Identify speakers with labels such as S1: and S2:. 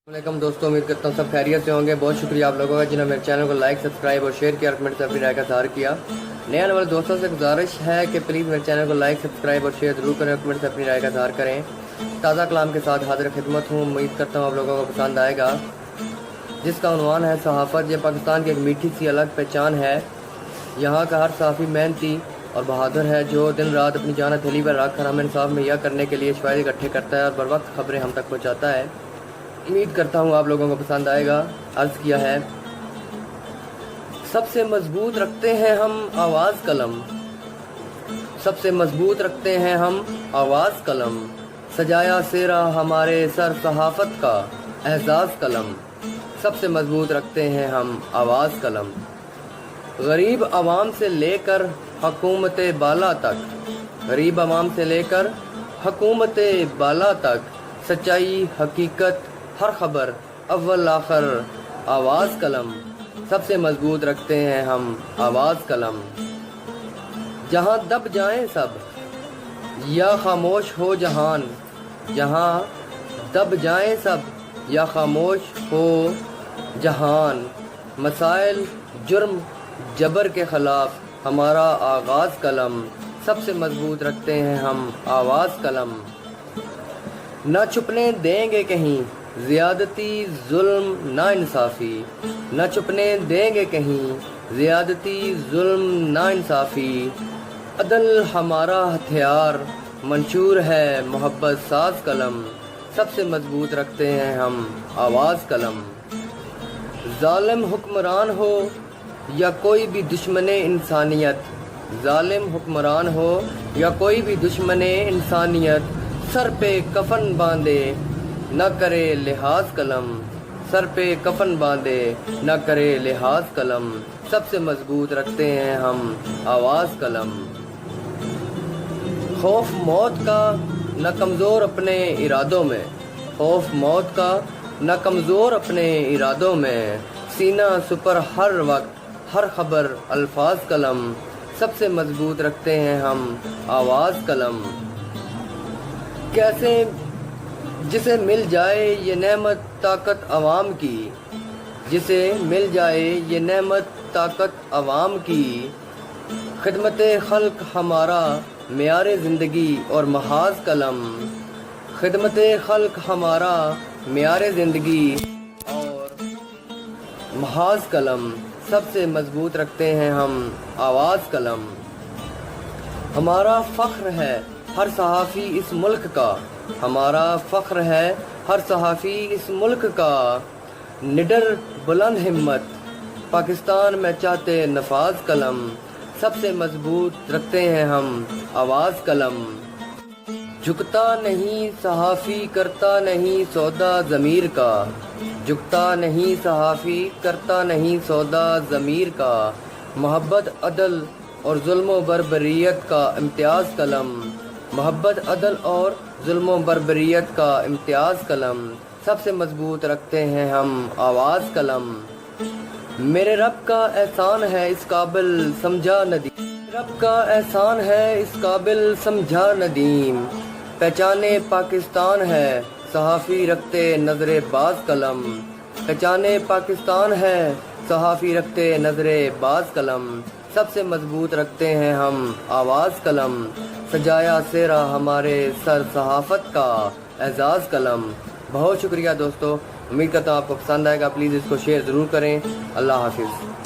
S1: वालेकुम दोस्तों, उम्मीद करता हूँ सब खैरियत से होंगे। बहुत शुक्रिया आप लोगों का जिन्होंने मेरे चैनल को लाइक, सब्सक्राइब और शेयर किया और कमेंट से अपनी राय का इज़हार किया। नए आने वाले दोस्तों से गुजारिश है कि प्लीज़ मेरे चैनल को लाइक, सब्सक्राइब और शेयर ज़रूर करें और कमेंट से अपनी राय का इज़हार करें। ताज़ा कलाम के साथ हाजिर खिदमत हूँ, उम्मीद करता हूँ आप लोगों को पसंद आएगा। जिसका उन्वान है सहाफ़त। ये पाकिस्तान की एक मीठी सी अलग पहचान है। यहाँ का हर सहाफ़ी मेहनती और बहादुर है, जो दिन रात अपनी जान हथेली पर रख कर हमें इंसाफ मुहैया करने के लिए शवाहिद इकट्ठे करता है और बर वक्त खबरें हम तक पहुँचाता है। उम्मीद करता हूँ आप लोगों को पसंद आएगा। अर्ज़ किया है, सबसे मजबूत रखते हैं हम आवाज़ कलम, सबसे मजबूत रखते हैं हम आवाज़ कलम, सजाया सेरा हमारे सर सहाफ़त का एहसास कलम, सबसे मजबूत रखते हैं हम आवाज़ कलम। गरीब आवाम से लेकर हुकूमत बाला तक, गरीब आवाम से लेकर हुकूमत बाला तक, सच्चाई हकीकत हर खबर अव्वल आखिर आवाज़ कलम, सबसे मजबूत रखते हैं हम आवाज़ कलम। जहाँ दब जाएं सब या खामोश हो जहान, जहाँ दब जाएं सब या खामोश हो जहान, मसाइल जुर्म जबर के ख़िलाफ़ हमारा आगाज़ कलम, सबसे मजबूत रखते हैं हम आवाज़ कलम। न छुपने देंगे कहीं ज़ियादती जुल्म ना इंसाफ़ी, न छुपने देंगे कहीं ज़ियादती जुल्म ना इंसाफ़ी, अदल हमारा हथियार मंशूर है मोहब्बत साज कलम, सबसे मजबूत रखते हैं हम आवाज़ कलम। ज़ालिम हुक्मरान हो या कोई भी दुश्मने इंसानियत, ज़ालिम हुक्मरान हो या कोई भी दुश्मने इंसानियत, सर पे कफन बांधे न करे लिहाज कलम, सर पे कफन बांधे न करे लिहाज कलम, सबसे मजबूत रखते हैं हम आवाज़ कलम। खौफ मौत का न कमज़ोर अपने इरादों में, खौफ मौत का न कमज़ोर अपने इरादों में, सीना सुपर हर वक्त हर खबर अल्फाज कलम, सबसे मजबूत रखते हैं हम आवाज़ कलम। कैसे जिसे मिल जाए ये नेमत ताकत अवाम की, जिसे मिल जाए ये नेमत ताकत अवाम की, खिदमत खल्क हमारा मेयारे ज़िंदगी और महाज कलम, खिदमत खल्क हमारा मेयारे ज़िंदगी और महाज कलम, सबसे मजबूत रखते हैं हम आवाज़ कलम। हमारा फ़ख्र है हर सहाफ़ी इस मुल्क का, हमारा फ़ख्र है हर सहाफ़ी इस मुल्क का, निडर बुलंद हिम्मत पाकिस्तान में चाहते नफाज कलम, सबसे मजबूत रखते हैं हम आवाज़ कलम। झुकता नहीं सहाफ़ी करता नहीं सौदा ज़मीर का, झुकता नहीं सहाफ़ी करता नहीं सौदा ज़मीर का, मोहब्बत अदल और जुल्म बर्बरियत का इम्तियाज़ कलम, मोहब्बत अदल और जुल्म बर्बरियत का इम्तियाज़ कलम, सबसे मजबूत रखते हैं हम आवाज़ कलम। मेरे रब का एहसान है इस काबिल समझा नदीम, रब का एहसान है इस काबिल समझा नदीम, पहचाने पाकिस्तान है सहाफ़ी रखते नज़रे बाज कलम, पहचाने पाकिस्तान है सहाफ़ी रखते नज़रे बाज कलम, सबसे मजबूत रखते हैं हम आवाज़ कलम, सजाया सेरा हमारे सर सहाफ़त का एहसास कलम। बहुत शुक्रिया दोस्तों, उम्मीद करता हूँ आपको पसंद आएगा। प्लीज़ इसको शेयर ज़रूर करें। अल्लाह हाफिज़।